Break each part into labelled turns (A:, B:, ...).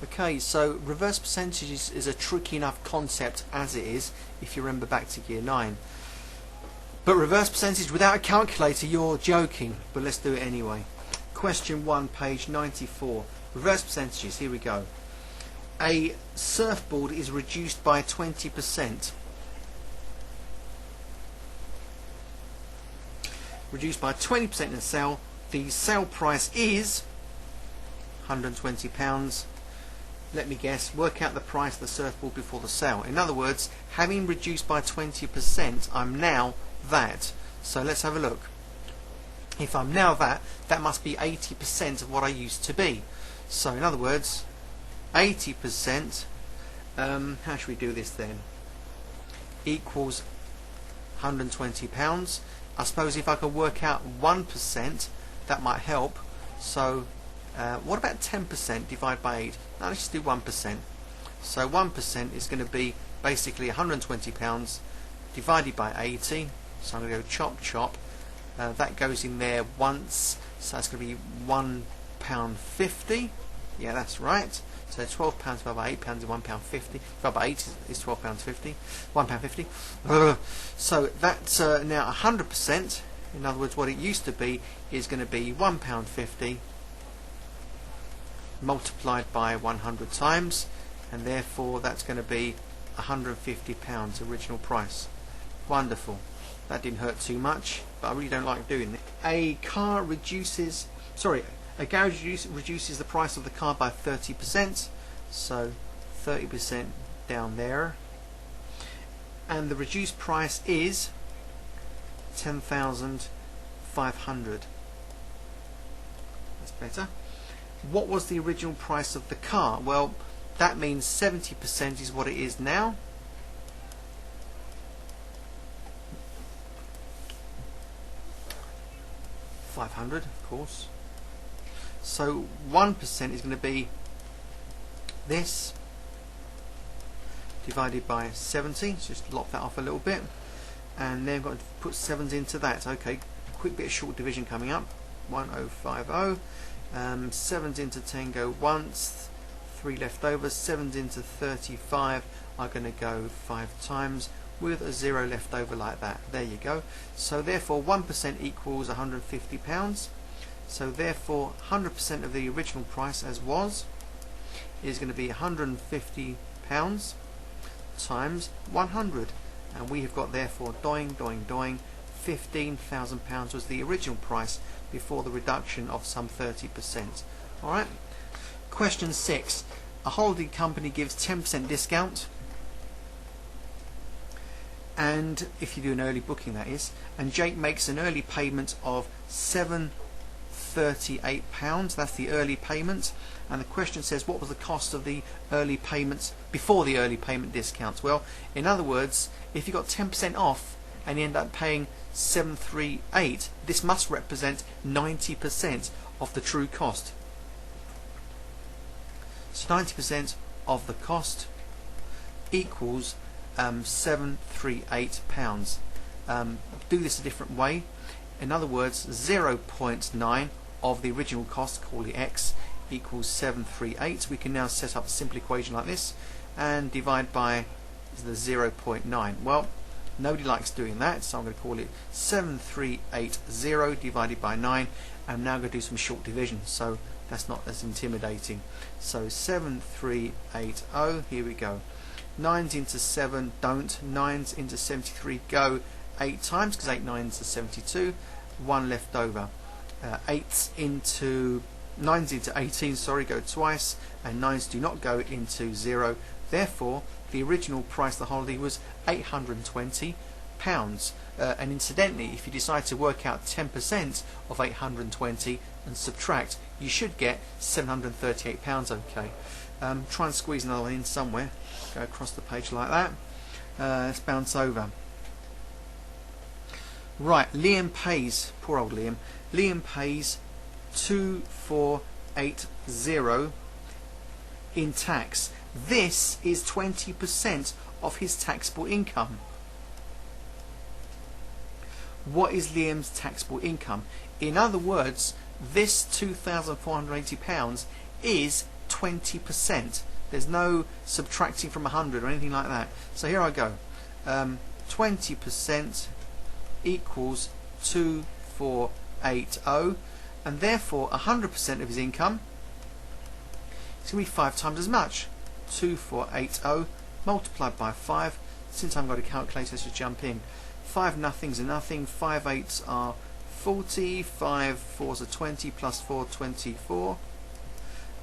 A: Okay, so reverse percentages is a tricky enough concept as it is, if you remember back to year 9. But reverse percentage without a calculator, you're joking, but let's do it anyway. Question 1, page 94. Reverse percentages, here we go. A surfboard is reduced by 20%. Reduced by 20% in the sale. The sale price is £120. Let me guess, work out the price of the surfboard before the sale. In other words, having reduced by 20%, I'm now that. So let's have a look. If I'm now that must be 80% of what I used to be. So in other words, 80%, how should we do this then? Equals £120. I suppose if I could work out 1%, that might help. So what about 10% divided by 8? Now let's just do 1%. So 1% is going to be basically £120 divided by 80. So I'm going to go chop chop. That goes in there once, so that's going to be £1.50. Yeah, that's right. So £12 divided by £8 is £1.50. Divided by 8 is £12.50. £1.50. So that's now 100%. In other words, what it used to be is going to be £1.50 multiplied by 100 times, and therefore that's going to be £150 original price. Wonderful. That didn't hurt too much, but I really don't like doing it. A garage reduces the price of the car by 30%, so 30% down there, and the reduced price is 10,500. That's better. What was the original price of the car? Well, that means 70% is what it is now. £500, of course. So 1% is going to be this divided by 70. Just lock that off a little bit, and then I've got to put 7s into that. Okay, quick bit of short division coming up. 1050. 7s into 10 go once, 3 left over. 7s into 35 are going to go 5 times with a 0 left over like that. There you go. So therefore 1% equals £150. So therefore 100% of the original price as was is going to be £150 times 100, and we have got therefore doing £15,000 was the original price before the reduction of some 30%. Alright. Question 6. A holding company gives 10% discount, and if you do an early booking, that is, and Jake makes an early payment of £738. That's the early payment, and the question says what was the cost of the early payments before the early payment discounts. Well, in other words, if you got 10% off and you end up paying £738, this must represent 90% of the true cost. So 90% of the cost equals £738. Do this a different way. In other words, 0.9 of the original cost, call it X, equals 738. We can now set up a simple equation like this and divide by the 0.9. Well, nobody likes doing that, so I'm going to call it 7380 divided by 9. I'm now going to do some short division, so that's not as intimidating. So 7380, here we go. 9s into 7 don't, 9s into 73 go 8 times, because 8 9s are 72, 1 left over. 9s into 18, sorry, go twice, and 9s do not go into 0. Therefore, the original price of the holiday was £820. And incidentally, if you decide to work out 10% of 820 and subtract, you should get £738. Okay. Try and squeeze another one in somewhere. Go across the page like that. Let's bounce over. Right, Liam pays, poor old Liam. Liam pays 2480 in tax. This is 20% of his taxable income. What is Liam's taxable income? In other words, this £2,480 is 20%. There's no subtracting from 100 or anything like that. So here I go. 20% equals 2480, and therefore 100% of his income is going to be 5 times as much. 2480 multiplied by 5. Since I've got a calculator, let's just jump in. 5 nothings are nothing, 5 eights are 40, 5 fours are 20, plus 4, 24.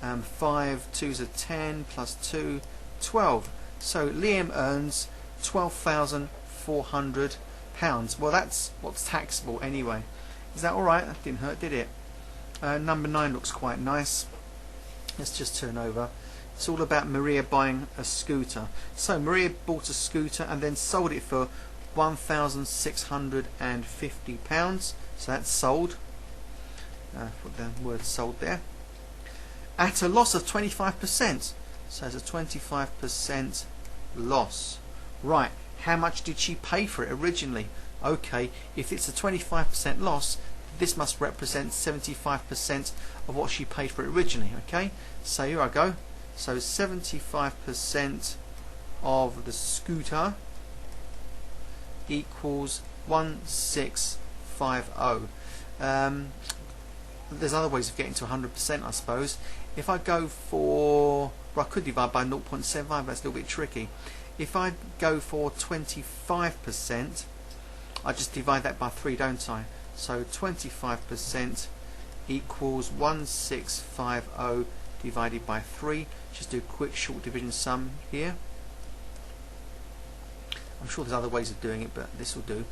A: 5 twos are 10, plus 2, 12. So Liam earns £12,400. Well, that's what's taxable anyway. Is that alright? That didn't hurt, did it? Number 9 looks quite nice. Let's just turn over. It's all about Maria buying a scooter. So Maria bought a scooter and then sold it for £1,650. So that's sold. Put the word sold there. At a loss of 25%. So it's a 25% loss. Right, how much did she pay for it originally? Okay, if it's a 25% loss, this must represent 75% of what she paid for it originally. Okay, so here I go. So 75% of the scooter equals 1650. There's other ways of getting to 100%, I suppose. If I go for, well, I could divide by 0.75, but that's a little bit tricky. If I go for 25%, I just divide that by 3, don't I? So 25% equals 1650 divided by 3. Just do a quick short division sum here. I'm sure there's other ways of doing it, but this will do.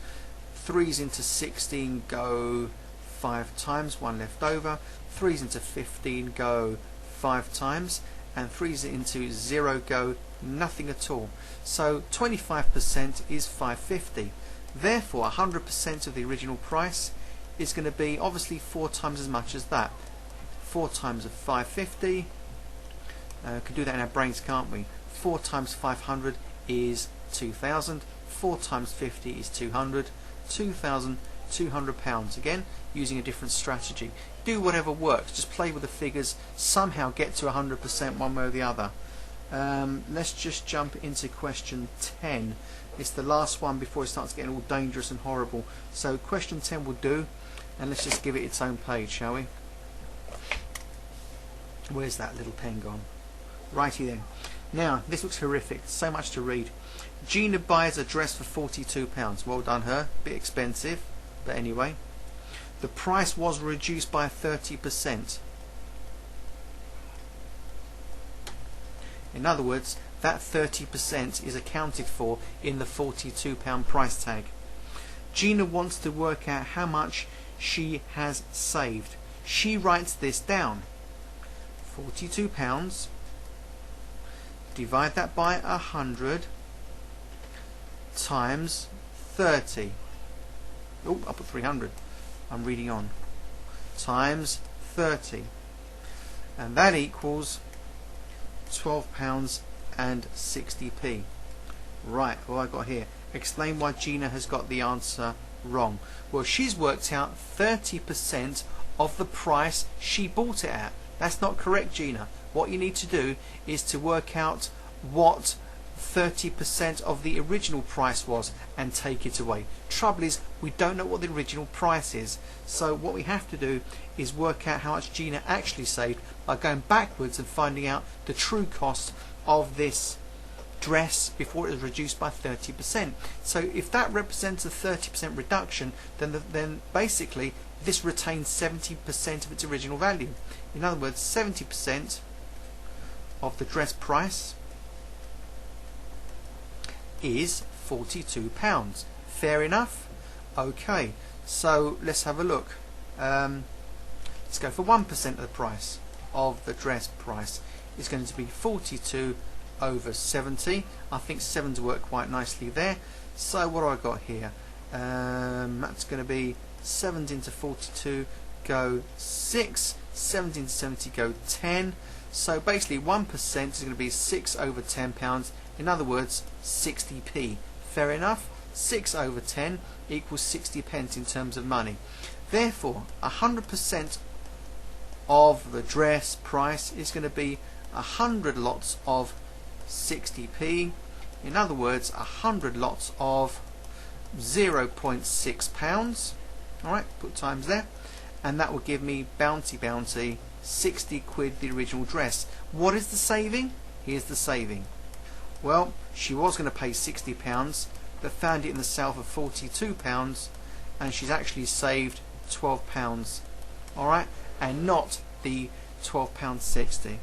A: 3's into 16 go 5 times, 1 left over. 3's into 15 go 5 times, and 3's into 0 go nothing at all. So 25% is 550. Therefore 100% of the original price is going to be obviously 4 times as much as that. 4 times of 550. Could do that in our brains, can't we? 4 times 500 is 2,000. 4 times 50 is 200. £2,200. Again, using a different strategy. Do whatever works. Just play with the figures. Somehow get to 100% one way or the other. Let's just jump into question 10. It's the last one before it starts getting all dangerous and horrible. So question 10 will do, and let's just give it its own page, shall we? Where's that little pen gone? Righty then. Now, this looks horrific. So much to read. Gina buys a dress for £42. Well done her. Bit expensive, but anyway. The price was reduced by 30%. In other words, that 30% is accounted for in the £42 price tag. Gina wants to work out how much she has saved. She writes this down. £42, divide that by 100 times 30. Oh, I put 300. I'm reading on. Times 30. And that equals £12.60. Right, what have I got here? Explain why Gina has got the answer wrong. Well, she's worked out 30% of the price she bought it at. That's not correct, Gina. What you need to do is to work out what 30% of the original price was and take it away. Trouble is, we don't know what the original price is. So what we have to do is work out how much Gina actually saved by going backwards and finding out the true cost of this dress before it was reduced by 30%. So if that represents a 30% reduction, then basically this retains 70% of its original value. In other words, 70% of the dress price is £42. Fair enough? Okay, so let's have a look. Let's go for 1% of the price of the dress price. It's going to be 42 over 70. I think 7's work quite nicely there. So what do I got here? That's going to be 7 into 42 go 6, 7 into 70 go 10. So basically 1% is going to be 6 over £10. In other words, 60p. Fair enough? 6 over 10 equals 60 pence in terms of money. Therefore, 100% of the dress price is going to be 100 lots of 60p. In other words, 100 lots of 0.6 pounds. Alright, put times there, and that will give me bounty 60 quid the original dress. What is the saving? Here's the saving. Well, she was going to pay £60 but found it in the sale for £42, and she's actually saved £12. Alright, and not the £12.60.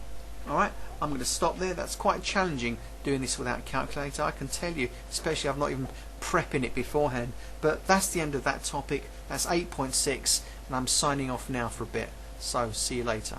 A: Alright, I'm going to stop there. That's quite challenging doing this without a calculator, I can tell you, especially I've not even prepping it beforehand. But that's the end of that topic. That's 8.6, and I'm signing off now for a bit. So see you later.